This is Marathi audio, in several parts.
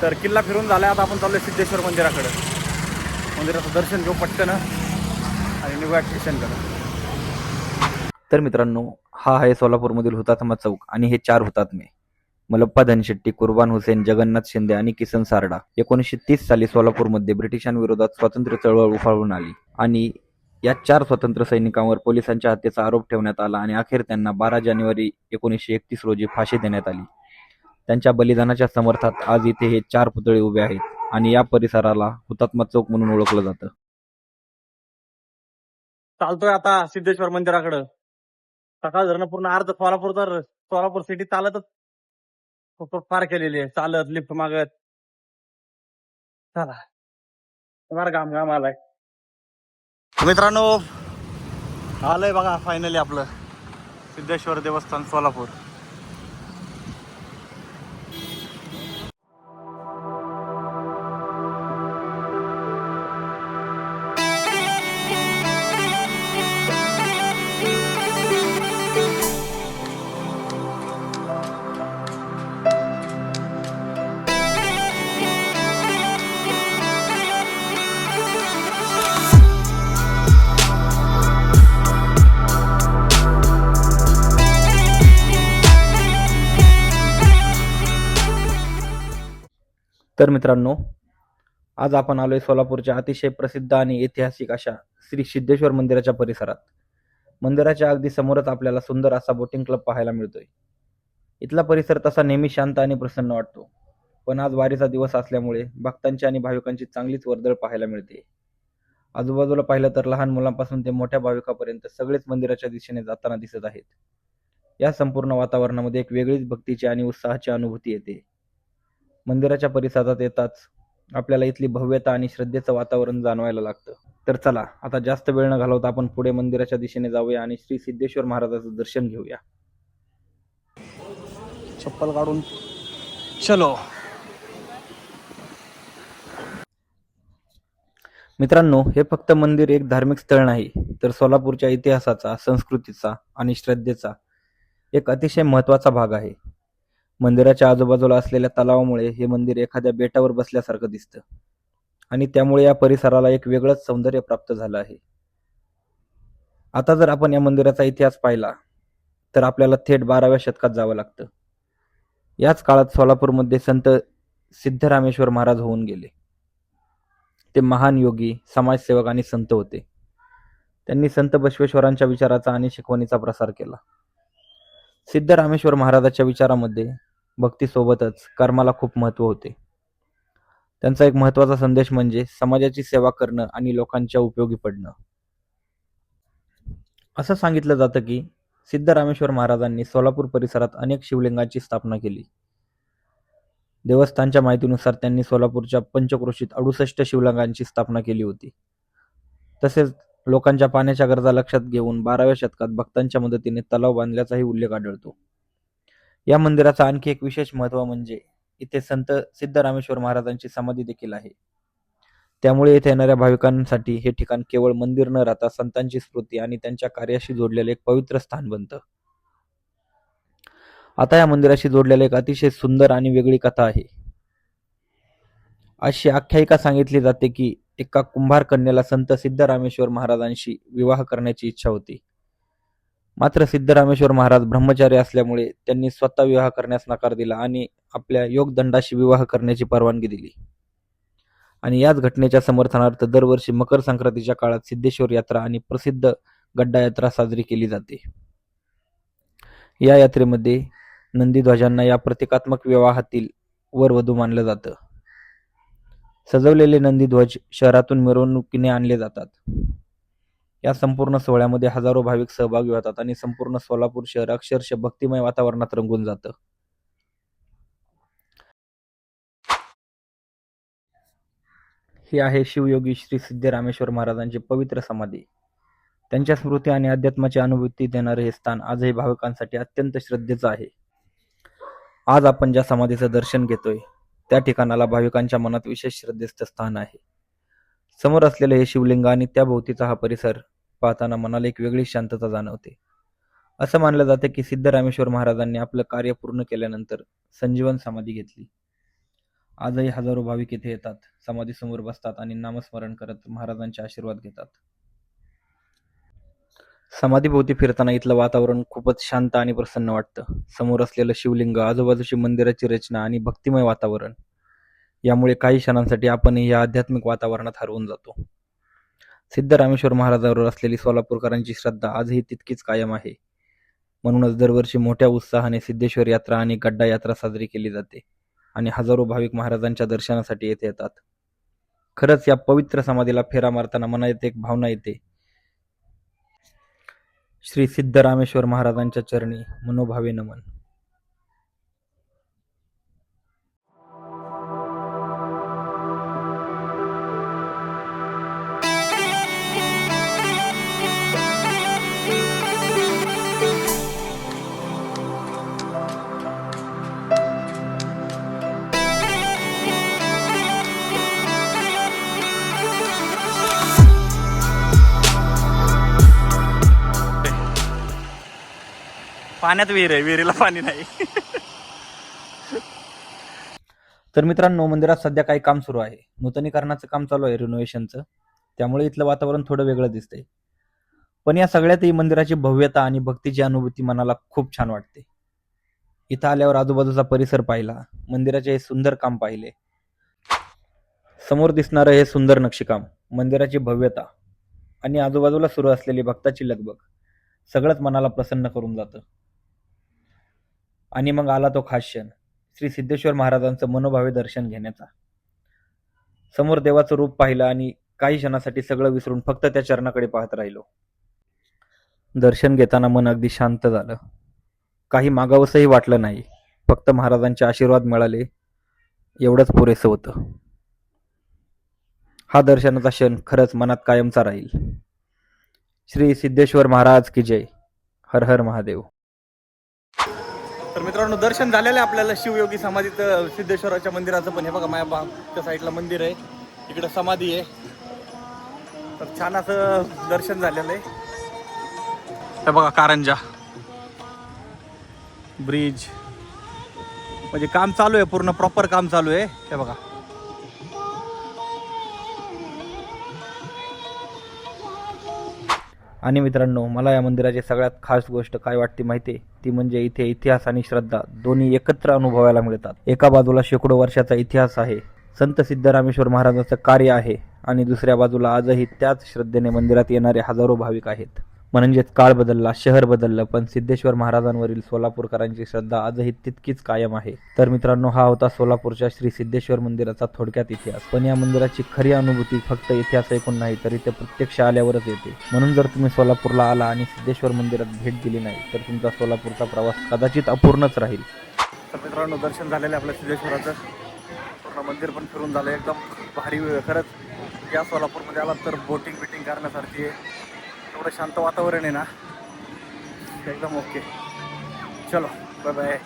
तर किल्ला फिरून झाला, आता आपण चाललोय सिद्धेश्वर मंदिराकडे. मंदिराचं दर्शन घेऊ पटकन आणि निघूया स्टेशनकडे. तर मित्रांनो, हा आहे सोलापूरमधील हुतात्मा चौक आणि हे 4 हुतात्मे मलप्पा धनशेट्टी, कुर्बान हुसेन, जगन्नाथ शिंदे आणि किसन सारडा. 1930 साली सोलापूरमध्ये ब्रिटिशांविरोधात स्वातंत्र्य चळवळ उफाळून आली आणि या 4 स्वतंत्र सैनिकांवर पोलिसांच्या हत्येचा आरोप ठेवण्यात आला आणि अखेर त्यांना 12 जानेवारी 1931 रोजी फाशी देण्यात आली. त्यांच्या बलिदानाच्या समर्थात आज इथे हे 4 पुतळे उभे आहेत आणि या परिसराला हुतात्मा चौक म्हणून ओळखलं जातं. चालतोय आता सिद्धेश्वर मंदिराकडे. सकाळ धरणं पूर्ण अर्ध सोलापूर सिटी चालतच पार केलेली आहे, चालत लिफ्ट मागत. चला, फार घाम आलाय. मित्रांनो, आलंय बघा फायनली आपलं सिद्धेश्वर देवस्थान सोलापूर. तर मित्रांनो, आज आपण आलोय सोलापूरच्या अतिशय प्रसिद्ध आणि ऐतिहासिक अशा श्री सिद्धेश्वर मंदिराच्या परिसरात. मंदिराच्या अगदी समोरच आपल्याला सुंदर असा बोटिंग क्लब पाहायला मिळतोय. इथला परिसर तसा नेहमी शांत आणि प्रसन्न वाटतो, पण आज वारीचा दिवस असल्यामुळे भक्तांची आणि भाविकांची चांगलीच वर्दळ पाहायला मिळते. आजूबाजूला पाहिलं तर लहान मुलांपासून ते मोठ्या भाविकांपर्यंत सगळेच मंदिराच्या दिशेने जाताना दिसत आहेत. या संपूर्ण वातावरणामध्ये एक वेगळीच भक्तीची आणि उत्साहाची अनुभूती येते. मंदिराच्या परिसरात येताच आपल्याला इथली भव्यता आणि श्रद्धेचं वातावरण जाणवायला लागतं. तर चला, आता जास्त वेळ न घालवता आपण पुढे मंदिराच्या दिशेने जाऊया आणि श्री सिद्धेश्वर महाराजाचं दर्शन घेऊया. चप्पल काढून चलो. मित्रांनो, हे फक्त मंदिर एक धार्मिक स्थळ नाही, तर सोलापूरच्या इतिहासाचा, संस्कृतीचा आणि श्रद्धेचा एक अतिशय महत्त्वाचा भाग आहे. मंदिराच्या आजूबाजूला असलेल्या तलावामुळे हे मंदिर एखाद्या बेटावर बसल्यासारखं दिसतं आणि त्यामुळे या परिसराला एक वेगळंच सौंदर्य प्राप्त झालं आहे. आता जर आपण या मंदिराचा इतिहास पाहिला तर आपल्याला थेट 12व्या शतकात जावं लागतं. याच काळात सोलापूरमध्ये संत सिद्धरामेश्वर महाराज होऊन गेले. ते महान योगी, समाजसेवक आणि संत होते. त्यांनी संत बसवेश्वरांच्या विचाराचा आणि शिकवणीचा प्रसार केला. सिद्धरामेश्वर महाराजांच्या विचारामध्ये भक्तीसोबतच कर्माला खूप महत्त्व होते. त्यांचा एक महत्त्वाचा संदेश म्हणजे समाजाची सेवा करणं आणि लोकांच्या उपयोगी पडणं. असं सांगितलं जातं की सिद्धरामेश्वर महाराजांनी सोलापूर परिसरात अनेक शिवलिंगांची स्थापना केली. देवस्थानच्या माहितीनुसार त्यांनी सोलापूरच्या पंचक्रोशीत 68 शिवलिंगांची स्थापना केली होती. तसेच लोकांच्या पाण्याच्या गरजा लक्षात घेऊन 12व्या शतकात भक्तांच्या मदतीने तलाव बांधल्याचाही उल्लेख आढळतो. या मंदिराचा आणखी एक विशेष महत्त्व म्हणजे इथे संत सिद्धरामेश्वर महाराजांची समाधी देखील आहे. त्यामुळे येथे येणाऱ्या भाविकांसाठी हे ठिकाण केवळ मंदिर न राहता संतांची स्मृती आणि त्यांच्या कार्याशी जोडलेले एक पवित्र स्थान बनतं. आता या मंदिराशी जोडलेले एक अतिशय सुंदर आणि वेगळी कथा आहे. अशी आख्यायिका सांगितली जाते की एका कुंभार कन्येला संत सिद्धरामेश्वर महाराजांशी विवाह करण्याची इच्छा होती. मात्र सिद्धरामेश्वर महाराज ब्रह्मचारी असल्यामुळे त्यांनी स्वतः विवाह करण्यास नकार दिला आणि आपल्या योगदंडाशी विवाह करण्याची परवानगी दिली. आणि याच घटनेच्या समर्थनार्थ दरवर्षी मकर संक्रांतीच्या काळात सिद्धेश्वर यात्रा आणि प्रसिद्ध गड्डा यात्रा साजरी केली जाते. या यात्रेमध्ये नंदीध्वजांना या प्रतिकात्मक विवाहातील वर वधू मानलं जातं. सजवलेले नंदीध्वज शहरातून मिरवणुकीने आणले जातात. या संपूर्ण सोहळ्यामध्ये हजारो भाविक सहभागी होतात आणि संपूर्ण सोलापूर शहर अक्षरशः भक्तिमय वातावरणात रंगून जातं. ही आहे शिवयोगी श्री सिद्धरामेश्वर महाराजांची पवित्र समाधी. त्यांच्या स्मृती आणि अध्यात्माची अनुभूती देणारे हे स्थान आजही भाविकांसाठी अत्यंत श्रद्धेचं आहे. आज आपण ज्या समाधीचं दर्शन घेतोय त्या ठिकाणाला भाविकांच्या मनात विशेष श्रद्धेचं स्थान आहे. समोर असलेले हे शिवलिंग आणि त्याभोवतीचा हा परिसर पाहताना मनाला एक वेगळी शांतता जाणवते. असं मानलं जातं की सिद्धरामेश्वर महाराजांनी आपलं कार्य पूर्ण केल्यानंतर संजीवन समाधी घेतली आजही हजारो भाविक येथे येतात, समाधीसमोर बसतात आणि नामस्मरण करत महाराजांचे आशीर्वाद घेतात. समाधीभोवती फिरताना इथलं वातावरण खूपच शांत आणि प्रसन्न वाटतं. समोर असलेलं शिवलिंग, आजूबाजूची मंदिराची रचना आणि भक्तिमय वातावरण यामुळे काही क्षणांसाठी आपणही या आध्यात्मिक वातावरणात हरवून जातो. सिद्धरामेश्वर महाराजांवर असलेली सोलापूरकरांची श्रद्धा आजही तितकीच कायम आहे. म्हणूनच दरवर्षी मोठ्या उत्साहाने सिद्धेश्वर यात्रा आणि गड्डा यात्रा साजरी केली जाते आणि हजारो भाविक महाराजांच्या दर्शनासाठी येथे येतात. खरंच या पवित्र समाधीला फेरा मारताना मनात एक भावना येते. श्री सिद्धरामेश्वर महाराजांच्या चरणी मनोभावे नमन. पाण्यात विहीर आहे, विहिरीला पाणी नाही. तर मित्रांनो, मंदिरात सध्या काही काम सुरू आहे. नूतनीकरणाचं काम चालू आहे, रिनोव्हेशनचं. त्यामुळे इथलं वातावरण थोडं वेगळं दिसतंय. पण या सगळ्यातही मंदिराची भव्यता आणि भक्तीची अनुभूती मनाला खूप छान वाटते. इथं आल्यावर आजूबाजूचा परिसर पाहिला, मंदिराचे हे सुंदर काम पाहिले, समोर दिसणारं हे सुंदर नक्षीकाम, मंदिराची भव्यता आणि आजूबाजूला सुरू असलेली भक्ताची लगबग सगळंच मनाला प्रसन्न करून जातं. आणि मग आला तो खास क्षण, श्री सिद्धेश्वर महाराजांचं मनोभावे दर्शन घेण्याचा. समोर देवाचं रूप पाहिलं आणि काही क्षणासाठी सगळं विसरून फक्त त्या चरणाकडे पाहत राहिलो. दर्शन घेताना मन अगदी शांत झालं. काही मागावंसंही वाटलं नाही. फक्त महाराजांचे आशीर्वाद मिळाले एवढंच पुरेसं होतं. हा दर्शनाचा क्षण खरंच मनात कायमचा राहील. श्री सिद्धेश्वर महाराज की जय. हर हर महादेव. तर मित्रांनो, दर्शन झालेलं आहे आपल्याला शिवयोगी समाधीत सिद्धेश्वराच्या मंदिराचं. पण हे बघा, माझ्या त्या साईडला मंदिर आहे, इकडे समाधी आहे. तर छान असं दर्शन झालेलं आहे. हे बघा, कारंजा ब्रिज, म्हणजे काम चालू आहे, पूर्ण प्रॉपर काम चालू आहे. हे बघा, आणि मित्रांनो, मला या मंदिराची सगळ्यात खास गोष्ट काय वाटते माहिती आहे? ती म्हणजे इथे इतिहास आणि श्रद्धा दोन्ही एकत्र अनुभवायला मिळतात. एका बाजूला शेकडो वर्षाचा इतिहास आहे, संत सिद्धरामेश्वर महाराजांचं कार्य आहे, आणि दुसऱ्या बाजूला आजही त्याच श्रद्धेने मंदिरात येणारे हजारो भाविक आहेत. म्हणजेच काळ बदलला, शहर बदललं, पण सिद्धेश्वर महाराजांवरील सोलापूरकरांची श्रद्धा आजही तितकीच कायम आहे. तर मित्रांनो, हा होता सोलापूरच्या श्री सिद्धेश्वर मंदिराचा थोडक्यात इतिहास. पण या मंदिराची खरी अनुभूती फक्त इतिहास ऐकून नाही, तर इथे प्रत्यक्ष आल्यावरच येते. म्हणून जर तुम्ही सोलापूरला आला आणि सिद्धेश्वर मंदिरात भेट दिली नाही, तर तुमचा सोलापूरचा प्रवास कदाचित अपूर्णच राहील. तर मित्रांनो, दर्शन झालेलं आहे आपल्या सिद्धेश्वराचं. पूर्ण मंदिर पण फिरून झालं, एकदम भारी. खरंच या सोलापूरमध्ये आलात तर बोटिंग करण्यासारखी आहे. एवढं शांत वातावरण आहे ना, एकदम ओके. चलो, बाय बाय.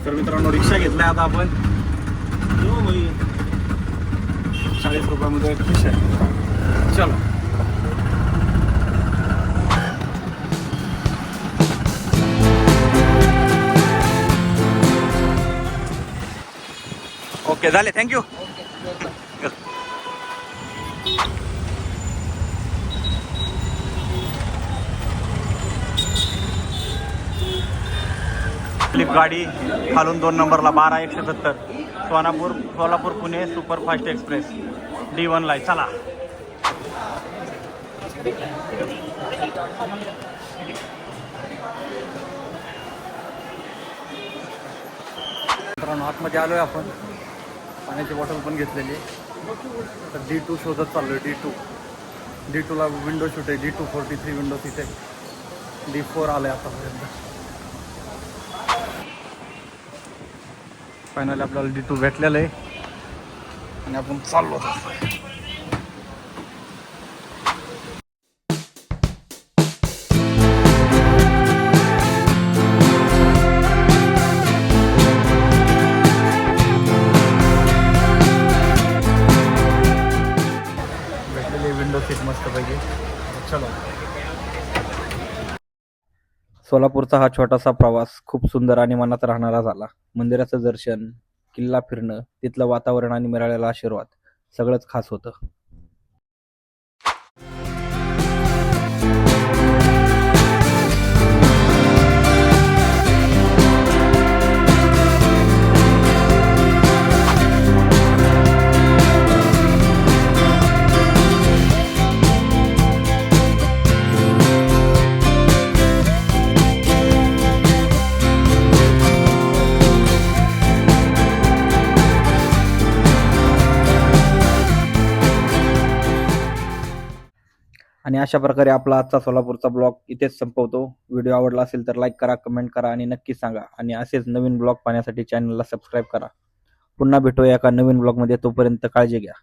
तर मित्रांनो, रिक्षा घेतलाय आता आपण. 40 रुपयामध्ये खुश आहे. चलो. ओके, झाले. थँक्यू. फ्लिप गाडी खालून 2 नंबरला 12-170 Solapur Pune superfast express D1 ला. चला. मित्रांनो, आतमध्ये आलोय आपण. पाण्याची बॉटल पण घेतलेली आहे. तर D2 शोधत चाललोय. D2 ला विंडो शूट आहे. D2 43 विंडो तिथे. D4 आलंय आतापर्यंत. फायनली आपल्याला D2 भेटलेलं आहे आणि आपण चाललो. भेटलेली विंडो सीट मस्तपैकी. चलो. सोलापूरचा हा छोटासा प्रवास खूप सुंदर आणि मनात राहणारा झाला. मंदिराचं दर्शन, किल्ला फिरणं, तिथलं वातावरण आणि मिळालेला आशीर्वाद सगळंच खास होतं. आणि अशा प्रकारे आपला आजचा सोलापूरचा ब्लॉग इथेच संपवतो. व्हिडिओ आवडला असेल तर लाईक करा, कमेंट करा आणि नक्की सांगा. आणि असेच नवीन ब्लॉग पाहण्यासाठी चॅनलला सबस्क्राईब करा. पुन्हा भेटूया एका नवीन ब्लॉगमध्ये. तोपर्यंत काळजी घ्या.